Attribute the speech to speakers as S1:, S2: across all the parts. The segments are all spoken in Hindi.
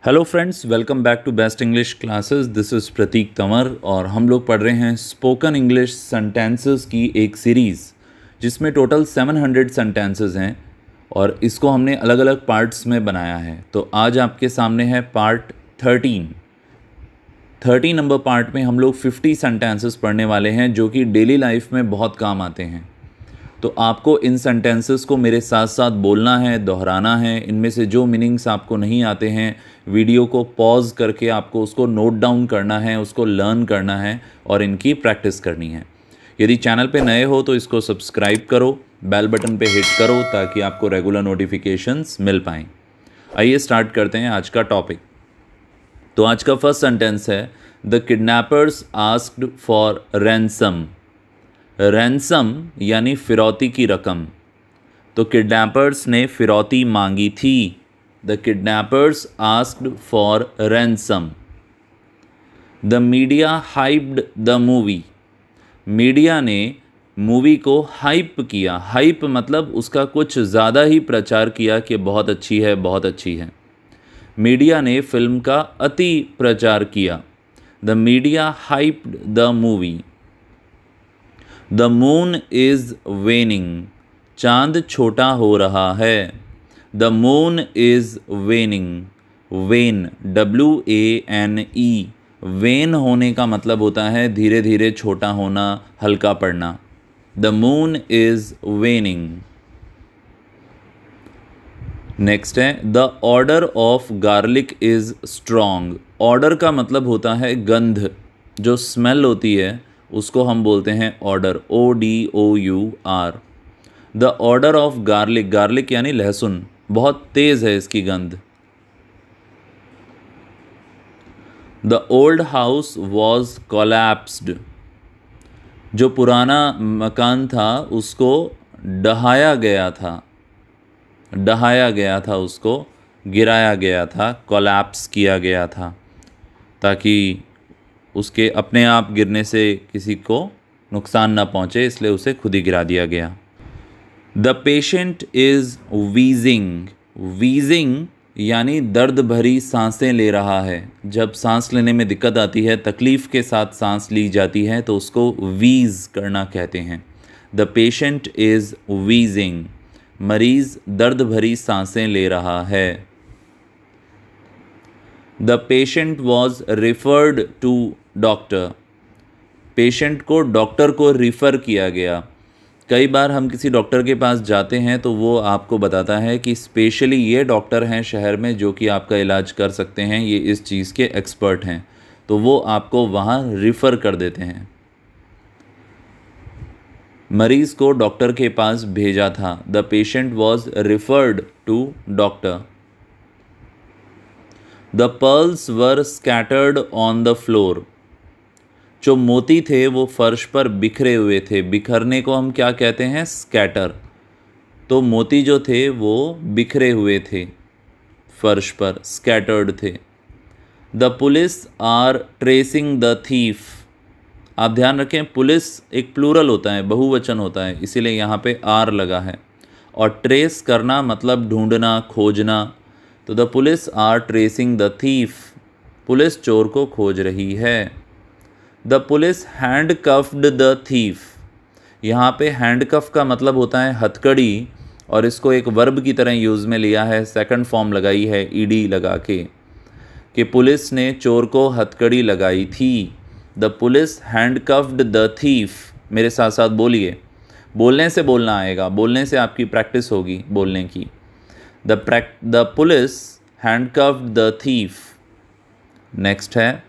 S1: Hello friends, welcome back to best English classes. This is Prateek Tanwar और हम लोग पढ़ रहे हैं स्पोकन इंग्लिश सेंटेंसेस की एक सीरीज़ जिसमें टोटल 700 सेंटेंसेस हैं और इसको हमने अलग अलग पार्ट्स में बनाया है। तो आज आपके सामने है पार्ट 13 नंबर पार्ट में हम लोग 50 सेंटेंसेस पढ़ने वाले हैं जो कि डेली लाइफ में बहुत काम आते हैं। तो आपको इन सेंटेंसेस को मेरे साथ साथ बोलना है, दोहराना है। इनमें से जो मीनिंग्स आपको नहीं आते हैं, वीडियो को पॉज करके आपको उसको नोट डाउन करना है, उसको लर्न करना है और इनकी प्रैक्टिस करनी है। यदि चैनल पे नए हो तो इसको सब्सक्राइब करो, बेल बटन पे हिट करो ताकि आपको रेगुलर नोटिफिकेशंस मिल पाएँ। आइए स्टार्ट करते हैं आज का टॉपिक। तो आज का फर्स्ट सेंटेंस है, the kidnappers asked for ransom. Ransom यानी फिरौती की रकम। तो किडनैपर्स ने फिरौती मांगी थी। The kidnappers asked for ransom. The media hyped the movie. Media ने मूवी को हाइप किया। हाइप मतलब उसका कुछ ज़्यादा ही प्रचार किया कि बहुत अच्छी है, बहुत अच्छी है। मीडिया ने फिल्म का अति प्रचार किया। The media hyped the movie. The moon is waning. चांद छोटा हो रहा है। The moon is waning. Wane, WANE। Wane होने का मतलब होता है धीरे धीरे छोटा होना, हल्का पड़ना। The moon is waning. Next है, the order of garlic is strong. Order का मतलब होता है गंध, जो स्मेल होती है उसको हम बोलते हैं order, ODOUR। The order of garlic, garlic यानी लहसुन, बहुत तेज़ है इसकी गंध। The old house was collapsed. जो पुराना मकान था उसको ढहाया गया था। ढहाया गया था, उसको गिराया गया था, कोलैप्स किया गया था ताकि उसके अपने आप गिरने से किसी को नुकसान ना पहुँचे, इसलिए उसे खुद ही गिरा दिया गया। The patient is wheezing. Wheezing यानी दर्द भरी सांसें ले रहा है। जब सांस लेने में दिक्कत आती है, तकलीफ़ के साथ सांस ली जाती है तो उसको वीज़ करना कहते हैं। The patient is wheezing. मरीज़ दर्द भरी सांसें ले रहा है। The patient was referred to doctor. Patient को डॉक्टर को रिफ़र किया गया। कई बार हम किसी डॉक्टर के पास जाते हैं तो वो आपको बताता है कि स्पेशली ये डॉक्टर हैं शहर में जो कि आपका इलाज कर सकते हैं, ये इस चीज़ के एक्सपर्ट हैं, तो वो आपको वहाँ रिफ़र कर देते हैं। मरीज़ को डॉक्टर के पास भेजा था। The patient was referred to doctor. The pearls were scattered on the floor. जो मोती थे वो फर्श पर बिखरे हुए थे। बिखरने को हम क्या कहते हैं? स्कैटर। तो मोती जो थे वो बिखरे हुए थे फर्श पर, स्कैटर्ड थे। The police are tracing the thief. आप ध्यान रखें, पुलिस एक प्लूरल होता है, बहुवचन होता है, इसीलिए यहाँ पे आर लगा है। और ट्रेस करना मतलब ढूंढना, खोजना। तो the police are tracing the thief. पुलिस चोर को खोज रही है। The police handcuffed the thief. यहाँ पे हैंड कफ का मतलब होता है हथकड़ी, और इसको एक वर्ब की तरह यूज़ में लिया है, सेकंड फॉर्म लगाई है ED लगा के, कि पुलिस ने चोर को हथकड़ी लगाई थी। The police handcuffed the thief. मेरे साथ साथ बोलिए, बोलने से बोलना आएगा, बोलने से आपकी प्रैक्टिस होगी बोलने की। The police handcuffed the thief. Next है,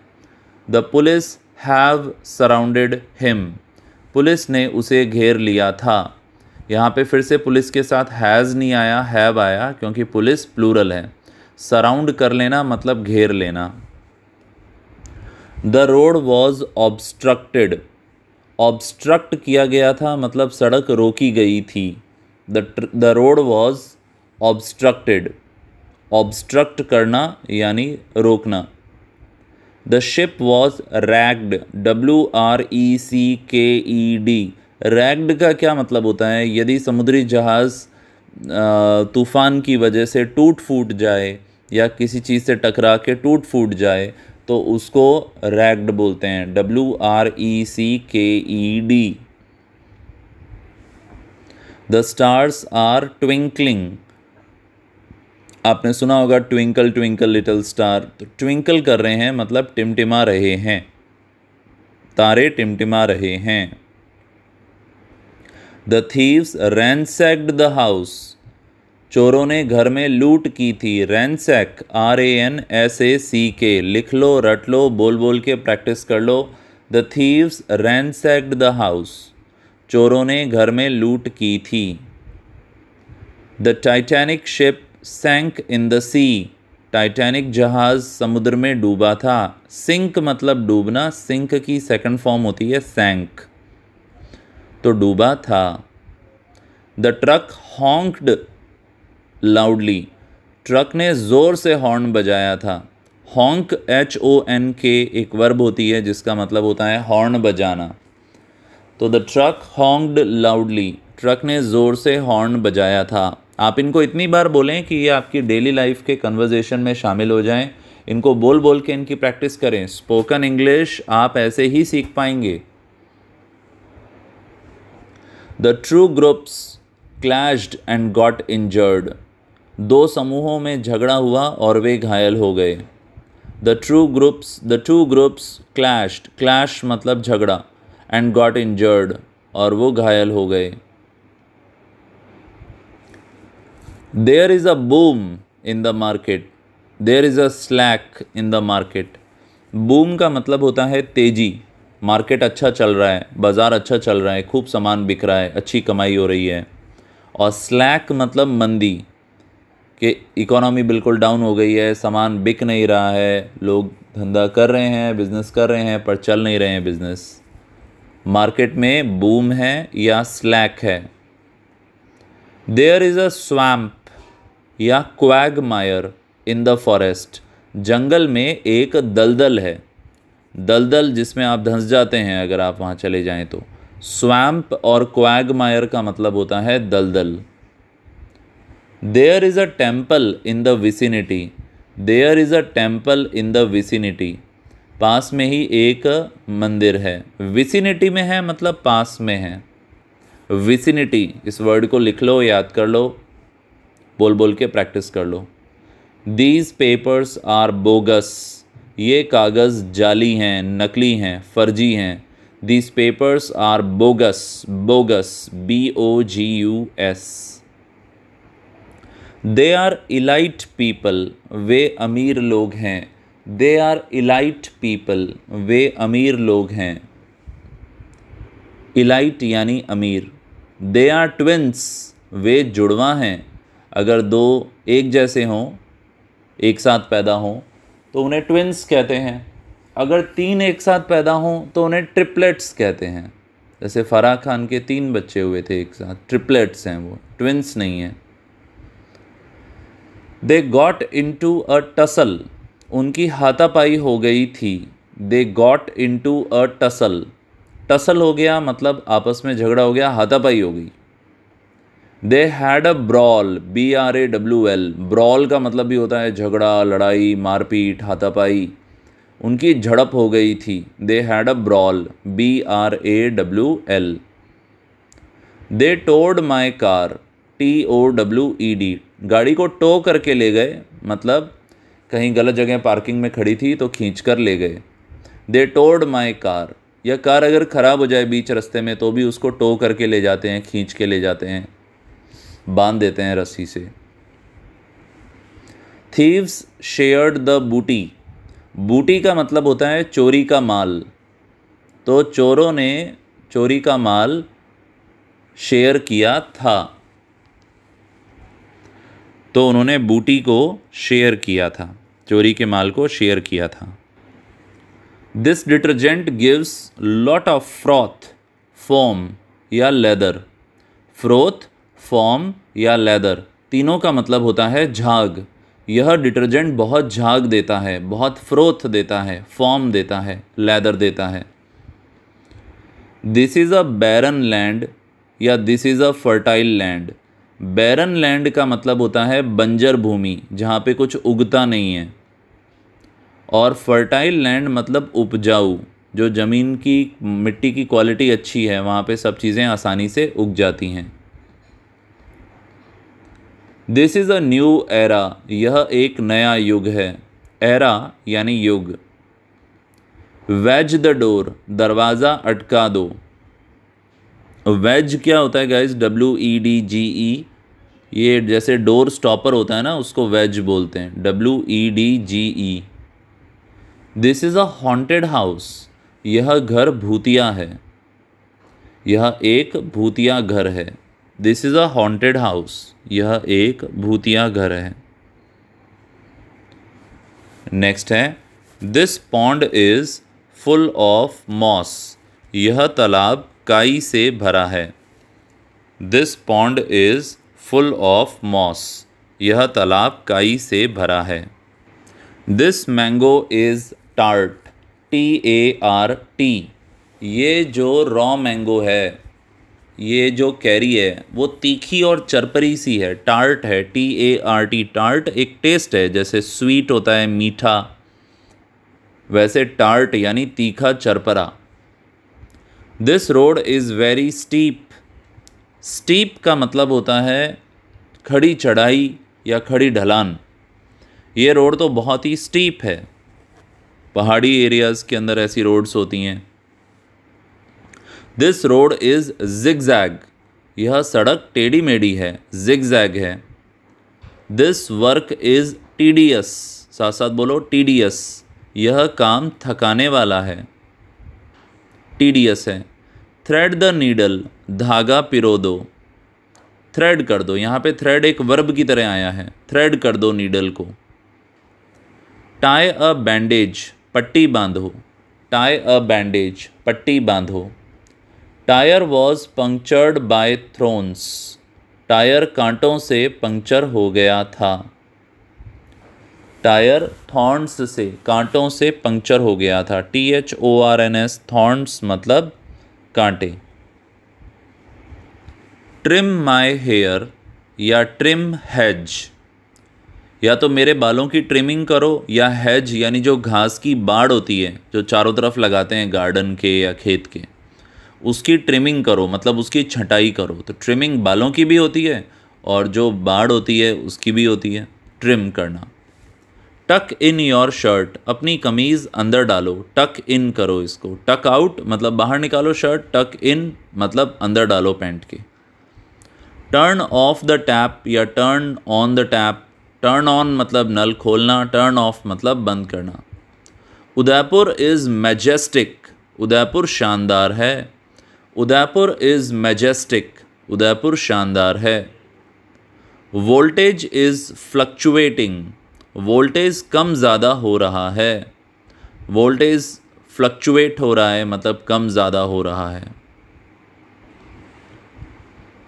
S1: the police have surrounded him. Police ने उसे घेर लिया था। यहाँ पे फिर से पुलिस के साथ हैज़ नहीं आया, हैव आया, क्योंकि पुलिस प्लूरल है। सराउंड कर लेना मतलब घेर लेना। The road was obstructed. Obstruct किया गया था मतलब सड़क रोकी गई थी। The road was obstructed. Obstruct करना यानी रोकना। The ship was ragged. WRECKED। Ragged का क्या मतलब होता है? यदि समुद्री जहाज़ तूफ़ान की वजह से टूट फूट जाए या किसी चीज़ से टकरा के टूट फूट जाए तो उसको रैग्ड बोलते हैं, WRECKED। The stars are twinkling, आपने सुना होगा ट्विंकल ट्विंकल लिटिल स्टार, तो ट्विंकल कर रहे हैं मतलब टिमटिमा रहे हैं, तारे टिमटिमा रहे हैं। The thieves ransacked the house, चोरों ने घर में लूट की थी। रैंसैक RANSACK, लिख लो, रट लो, बोल बोल के प्रैक्टिस कर लो। The thieves ransacked the house, चोरों ने घर में लूट की थी। The Titanic ship sank in the sea, Titanic जहाज समुद्र में डूबा था। सिंक मतलब डूबना, सिंक की सेकंड फॉर्म होती है सैंक, तो डूबा था। The truck honked loudly, truck ने ज़ोर से हॉर्न बजाया था। हॉन्क HONK एक वर्ब होती है जिसका मतलब होता है हॉर्न बजाना। तो the truck honked loudly, truck ने ज़ोर से हॉर्न बजाया था। आप इनको इतनी बार बोलें कि ये आपकी डेली लाइफ के कन्वर्जेशन में शामिल हो जाएं। इनको बोल बोल के इनकी प्रैक्टिस करें। स्पोकन इंग्लिश आप ऐसे ही सीख पाएंगे। The two groups clashed and got injured, दो समूहों में झगड़ा हुआ और वे घायल हो गए। The two groups clashed, clash मतलब झगड़ा, एंड गॉट इंजर्ड और वो घायल हो गए। There is a boom in the market, there is a slack in the market. Boom का मतलब होता है तेजी, मार्केट अच्छा चल रहा है, बाज़ार अच्छा चल रहा है, खूब सामान बिक रहा है, अच्छी कमाई हो रही है। और स्लैक मतलब मंदी, कि इकोनॉमी बिल्कुल डाउन हो गई है, सामान बिक नहीं रहा है, लोग धंधा कर रहे हैं, बिजनेस कर रहे हैं पर चल नहीं रहे हैं बिजनेस। मार्केट में बूम है या स्लैक है। देयर इज़ अ स्वैम्प या क्वैगमायर इन द फॉरेस्ट, जंगल में एक दलदल है। दलदल जिसमें आप धंस जाते हैं अगर आप वहाँ चले जाएं तो। स्वैम्प और क्वैगमायर का मतलब होता है दलदल। There is a temple in the vicinity, there is a temple in the vicinity, पास में ही एक मंदिर है। विसिनिटी में है मतलब पास में है। विसिनिटी, इस वर्ड को लिख लो, याद कर लो, बोल बोल के प्रैक्टिस कर लो। दीज पेपर्स आर बोगस, ये कागज़ जाली हैं, नकली हैं, फर्जी हैं। These papers are bogus, bogus BOGUS। They are elite people, वे अमीर लोग हैं। दे आर इलाइट पीपल, वे अमीर लोग हैं। इलाइट यानी अमीर। दे आर ट्विंस, वे जुड़वा हैं। अगर दो एक जैसे हों, एक साथ पैदा हों तो उन्हें ट्विंस कहते हैं। अगर तीन एक साथ पैदा हों तो उन्हें ट्रिपलेट्स कहते हैं। जैसे फराह खान के 3 बच्चे हुए थे एक साथ, ट्रिपलेट्स हैं वो, ट्विंस नहीं हैं। They got into a tussle, उनकी हाथापाई हो गई थी। They got into a tussle, tussle हो गया मतलब आपस में झगड़ा हो गया, हाथापाई हो गई। दे had a brawl, BRAWL, brawl का मतलब भी होता है झगड़ा, लड़ाई, मारपीट, हाथापाई। उनकी झड़प हो गई थी। They had a brawl, BRAWL। They towed my car, TOWED, गाड़ी को टो करके ले गए मतलब कहीं गलत जगह पार्किंग में खड़ी थी तो खींच कर ले गए। दे टोड माई कार, या कार अगर ख़राब हो जाए बीच रास्ते में तो भी उसको टो करके ले जाते हैं, खींच के ले जाते हैं, बांध देते हैं रस्सी से। थीव्स शेयर्ड द बूटी, बूटी का मतलब होता है चोरी का माल, तो चोरों ने चोरी का माल शेयर किया था, तो उन्होंने बूटी को शेयर किया था, चोरी के माल को शेयर किया था। This detergent gives lot of froth, foam या लेदर। फ्रोथ, फॉर्म या लेदर, तीनों का मतलब होता है झाग। यह डिटर्जेंट बहुत झाग देता है, बहुत फ्रोथ देता है, फॉर्म देता है, लेदर देता है। This is a barren land या this is a fertile land, barren land का मतलब होता है बंजर भूमि, जहाँ पे कुछ उगता नहीं है। और फर्टाइल लैंड मतलब उपजाऊ, जो ज़मीन की मिट्टी की क्वालिटी अच्छी है, वहाँ पे सब चीज़ें आसानी से उग जाती हैं। This is a new era, यह एक नया युग है। एरा यानी युग। वेज द डोर, दरवाज़ा अटका दो। वेज क्या होता है गाइस? WEDGE। ये जैसे डोर स्टॉपर होता है ना, उसको वेज बोलते हैं, WEDGE। This is a haunted house, यह घर भूतिया है। यह एक भूतिया घर है। This is a haunted house, यह एक भूतिया घर है। नेक्स्ट है this pond is full of moss, यह तालाब काई से भरा है। This pond is full of moss, यह तालाब काई से भरा है। This mango is tart, TART। ये जो रॉ मैंगो है, ये जो कैरी है, वो तीखी और चरपरी सी है, टार्ट है, TART। टार्ट एक टेस्ट है, जैसे स्वीट होता है मीठा, वैसे टार्ट यानी तीखा चरपरा। This road is very steep. Steep का मतलब होता है खड़ी चढ़ाई या खड़ी ढलान। ये रोड तो बहुत ही स्टीप है, पहाड़ी एरियाज़ के अंदर ऐसी रोड्स होती हैं। दिस रोड इज़ जिगजैग, यह सड़क टेढ़ी मेढ़ी है, जिगजैग है। दिस वर्क इज़ टीडियस, साथ साथ बोलो टीडियस, यह काम थकाने वाला है, टीडियस है। थ्रेड द नीडल, धागा पिरो दो। थ्रेड कर दो, यहाँ पे थ्रेड एक वर्ब की तरह आया है, थ्रेड कर दो नीडल को। टाई अ बैंडेज, पट्टी बांधो। टाई अ बैंडेज, पट्टी बांधो। Tyre was punctured by thorns, tyre कांटों से पंक्चर हो गया था। टायर थॉर्न्स से, कांटों से पंक्चर हो गया था, THORNS, थॉर्न्स मतलब कांटे। ट्रिम माई हेयर या ट्रिम हेज, या तो मेरे बालों की ट्रिमिंग करो, या हेज यानी जो घास की बाड़ होती है जो चारों तरफ लगाते हैं गार्डन के या खेत के, उसकी ट्रिमिंग करो, मतलब उसकी छटाई करो। तो ट्रिमिंग बालों की भी होती है और जो बाड़ होती है उसकी भी होती है, ट्रिम करना। टक इन योर शर्ट, अपनी कमीज़ अंदर डालो, टक इन करो इसको। टक आउट मतलब बाहर निकालो शर्ट, टक इन मतलब अंदर डालो पैंट के। टर्न ऑफ द टैप या turn on the tap, turn on मतलब नल खोलना, टर्न ऑफ मतलब बंद करना। उदयपुर इज़ मैजेस्टिक, उदयपुर शानदार है। उदयपुर इज़ मैजेस्टिक, उदयपुर शानदार है। वोल्टेज इज़ फ्लक्चुएटिंग, वोल्टेज कम ज़्यादा हो रहा है। वोल्टेज फ्लक्चुएट हो रहा है मतलब कम ज़्यादा हो रहा है।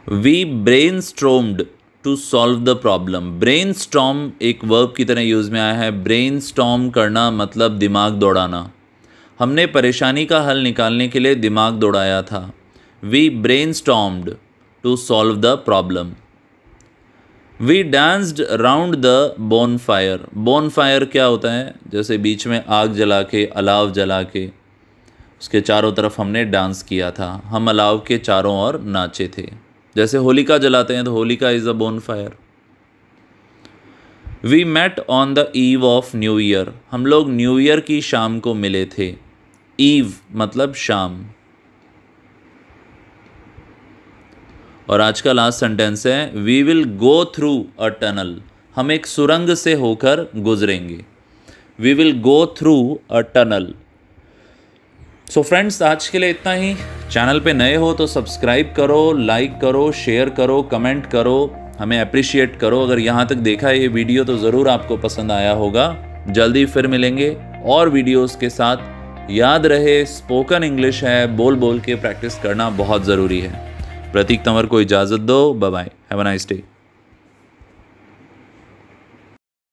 S1: We brainstormed to solve the problem. Brainstorm एक वर्ब की तरह यूज़ में आया है। ब्रेनस्टॉर्म करना मतलब दिमाग दौड़ाना। हमने परेशानी का हल निकालने के लिए दिमाग दौड़ाया था। We brainstormed to solve the problem. We danced round the bonfire. Bonfire क्या होता है? जैसे बीच में आग जला के, अलाव जला के, उसके चारों तरफ हमने डांस किया था। हम अलाव के चारों ओर नाचे थे। जैसे होलिका जलाते हैं तो Holika is a bonfire. We met on the eve of new year. हम लोग न्यू ईयर की शाम को मिले थे। ईव मतलब शाम। और आज का लास्ट सेंटेंस है we will go through a tunnel. हम एक सुरंग से होकर गुजरेंगे। We will go through a tunnel. So friends, आज के लिए इतना ही। चैनल पे नए हो तो सब्सक्राइब करो, लाइक करो, शेयर करो, कमेंट करो, हमें अप्रिशिएट करो। अगर यहाँ तक देखा है ये वीडियो तो ज़रूर आपको पसंद आया होगा। जल्दी फिर मिलेंगे और वीडियोस के साथ। याद रहे, स्पोकन इंग्लिश है, बोल बोल के प्रैक्टिस करना बहुत ज़रूरी है। प्रतीक तंवर को इजाज़त दो। Bye bye, have a nice day.